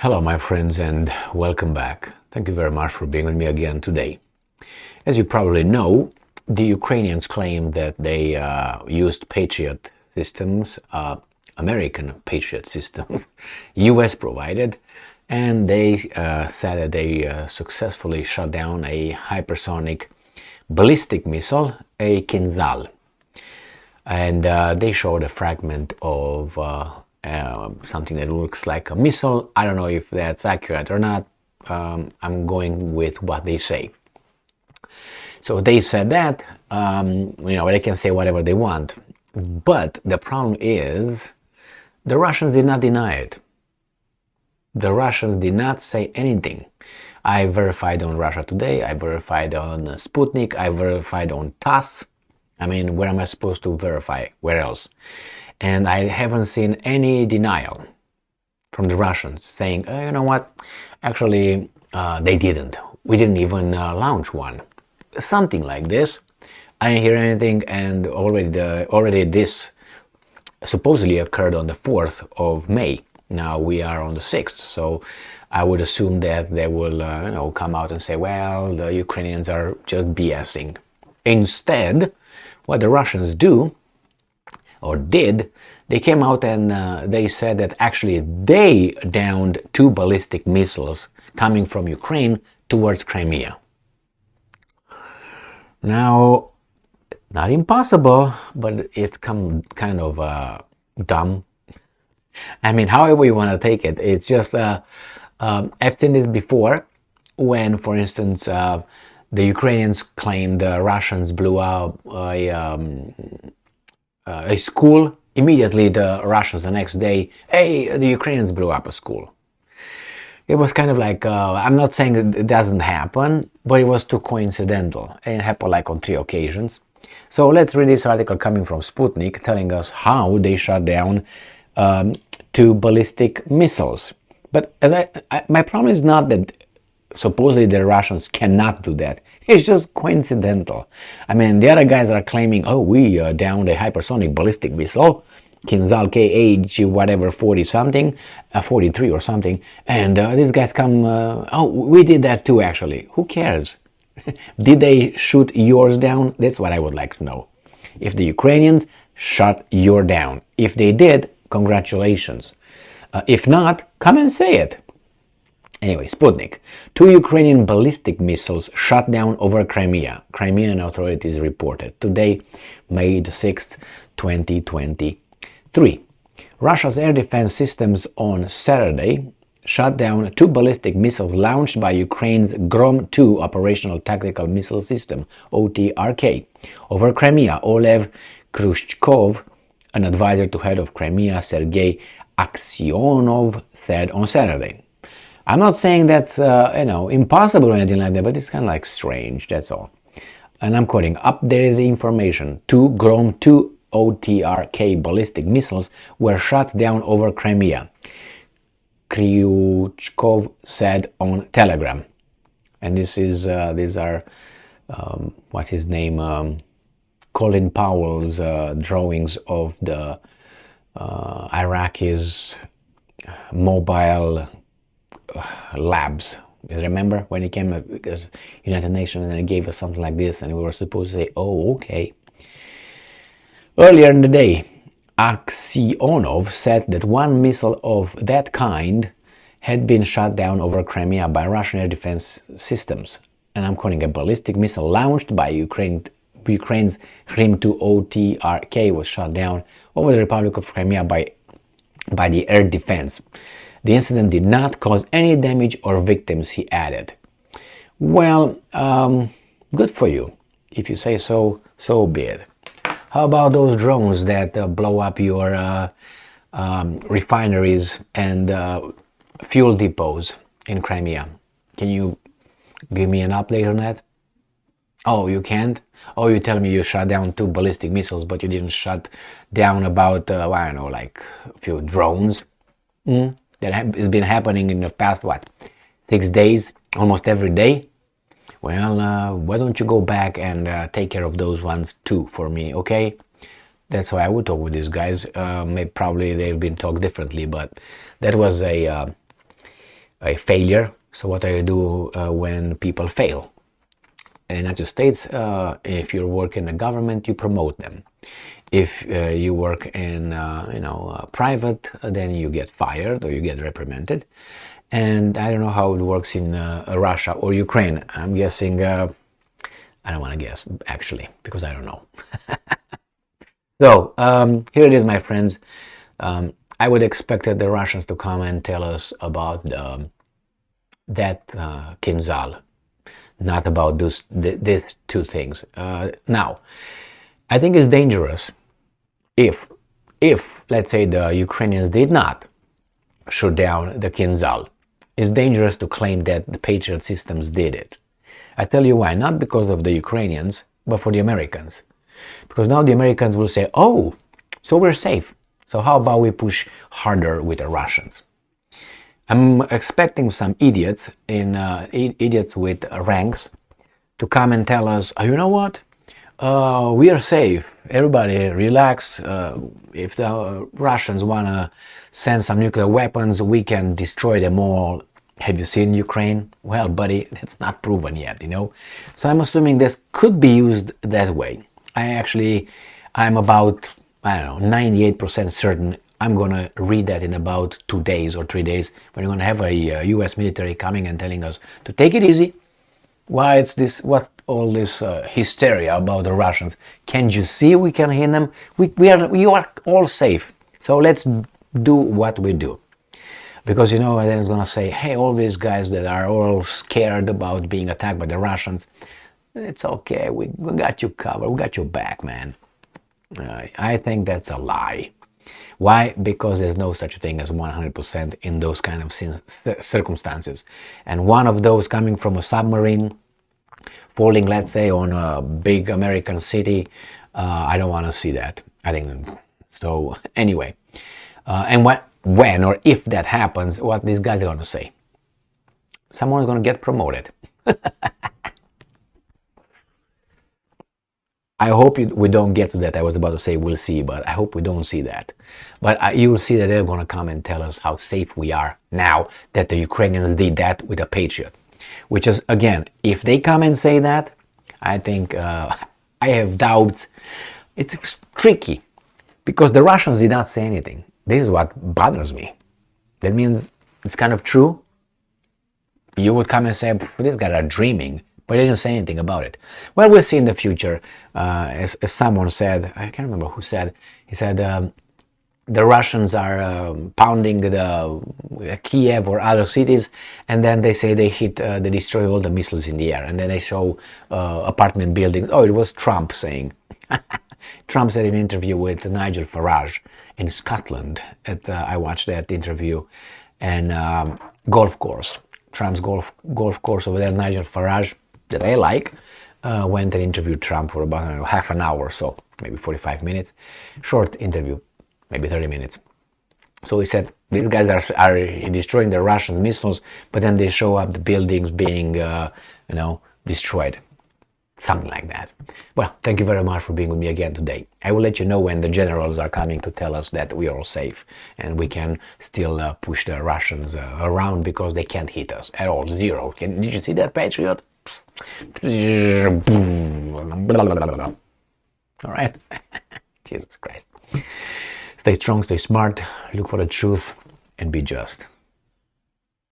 Hello, my friends, and welcome back. Thank you very much for being with me again today. As you probably know, the Ukrainians claim that they used Patriot systems, American Patriot systems, US provided, and they said that they successfully shot down a hypersonic ballistic missile, a Kinzhal. And they showed a fragment of something that looks like a missile. I don't know if that's accurate or not. I'm going with what they say. So they said that, they can say whatever they want. But the problem is, the Russians did not deny it. The Russians did not say anything. I verified on Russia Today, I verified on Sputnik, I verified on TASS. I mean, where am I supposed to verify? Where else? And I haven't seen any denial from the Russians saying, you know what, actually, they didn't. We didn't even launch one. Something like this. I didn't hear anything, and already this supposedly occurred on the 4th of May. Now we are on the 6th, so I would assume that they will, come out and say, well, the Ukrainians are just BSing. Instead, what the Russians do, or did, they came out and they said that actually they downed 2 ballistic missiles coming from Ukraine towards Crimea. Now, not impossible, but it's kind of dumb. I mean, however you want to take it, it's just, I've seen this before when, for instance, the Ukrainians claimed the Russians blew up a school. Immediately the Russians the next day, hey, the Ukrainians blew up a school. It was kind of like, I'm not saying it doesn't happen, but it was too coincidental. It happened like on 3 occasions. So let's read this article coming from Sputnik telling us how they shot down 2 ballistic missiles. But my problem is not that supposedly the Russians cannot do that. It's just coincidental. I mean, the other guys are claiming, oh, we downed a hypersonic ballistic missile, Kinzhal KH whatever 40 something, 43 or something, and these guys come, oh, we did that too actually. Who cares? Did they shoot yours down? That's what I would like to know. If the Ukrainians shot yours down. If they did, congratulations. If not, come and say it. Anyway, Sputnik. 2 Ukrainian ballistic missiles shot down over Crimea. Crimean authorities reported today, May 6, 2023. Russia's air defense systems on Saturday shot down 2 ballistic missiles launched by Ukraine's Grom-2 operational tactical missile system, OTRK, over Crimea. Olev Khrushchev, an advisor to head of Crimea, Sergei Aksionov, said on Saturday. I'm not saying that's, impossible or anything like that, but it's kind of like strange, that's all. And I'm quoting, updated information, 2 Grom-2 OTRK ballistic missiles were shot down over Crimea, Khrushchev said on Telegram. And these are, what's his name, Colin Powell's drawings of the Iraqis' mobile labs. Remember when it came because United Nations and it gave us something like this and we were supposed to say, oh, okay. Earlier in the day, Aksionov said that 1 missile of that kind had been shot down over Crimea by Russian air defense systems. And I'm calling a ballistic missile launched by Ukraine's Krim-2 OTRK was shot down over the Republic of Crimea by the air defense. The incident did not cause any damage or victims, he added. Well, good for you. If you say so, so be it. How about those drones that blow up your refineries and fuel depots in Crimea? Can you give me an update on that? Oh, you can't? Oh, you tell me you shot down 2 ballistic missiles, but you didn't shut down about, like a few drones? That has been happening in the past, 6 days, almost every day? Well, why don't you go back and take care of those ones too for me, okay? That's how I would talk with these guys. Probably they've been talked differently, but that was a a failure. So what do you do when people fail? In the United States, if you work in the government, you promote them. If you work in private, then you get fired or you get reprimanded. And I don't know how it works in Russia or Ukraine. I'm guessing, I don't want to guess actually, because I don't know. So here it is, my friends. I would expect the Russians to come and tell us about that Kinzhal, not about these two things. Now, I think it's dangerous if let's say the Ukrainians did not shoot down the Kinzhal. It's dangerous to claim that the Patriot systems did it. I tell you why. Not because of the Ukrainians, but for the Americans. Because now the Americans will say, oh, so we're safe. So how about we push harder with the Russians? I'm expecting some idiots idiots with ranks to come and tell us, oh, you know what? We are safe. Everybody relax. If the Russians want to send some nuclear weapons, we can destroy them all. Have you seen Ukraine? Well, buddy, that's not proven yet, So I'm assuming this could be used that way. I'm about, 98% certain I'm going to read that in about 2 days or 3 days, when you're going to have a US military coming and telling us to take it easy. What's all this hysteria about the Russians? Can't you see we can hit them? We are all safe. So let's do what we do. Because, then it's going to say, hey, all these guys that are all scared about being attacked by the Russians, it's okay, we got you covered, we got your back, man. I think that's a lie. Why? Because there's no such thing as 100% in those kind of circumstances. And one of those coming from a submarine, falling, let's say, on a big American city, I don't want to see that. I think so. Anyway, and when or if that happens, what these guys are going to say? Someone's going to get promoted. I hope we don't get to that. I was about to say we'll see, but I hope we don't see that. But you'll see that they're going to come and tell us how safe we are now that the Ukrainians did that with a Patriot. Which is, again, if they come and say that, I think I have doubts. It's tricky because the Russians did not say anything. This is what bothers me. That means it's kind of true. You would come and say, these guys are dreaming. But they didn't say anything about it. Well, we'll see in the future. As someone said, I can't remember who said, he said the Russians are pounding the Kiev or other cities, and then they say they destroy all the missiles in the air, and then they show apartment buildings. Oh, it was Trump saying. Trump said in an interview with Nigel Farage in Scotland. I watched that interview, and golf course. Trump's golf course over there, Nigel Farage, that I like, went and interviewed Trump for about half an hour or so, maybe 45 minutes. Short interview, maybe 30 minutes. So he said, these guys are destroying the Russian missiles, but then they show up the buildings being, destroyed. Something like that. Well, thank you very much for being with me again today. I will let you know when the generals are coming to tell us that we are all safe and we can still push the Russians around because they can't hit us at all. Zero. Did you see that, Patriot? All right. Jesus Christ. Stay strong, stay smart, look for the truth, and be just.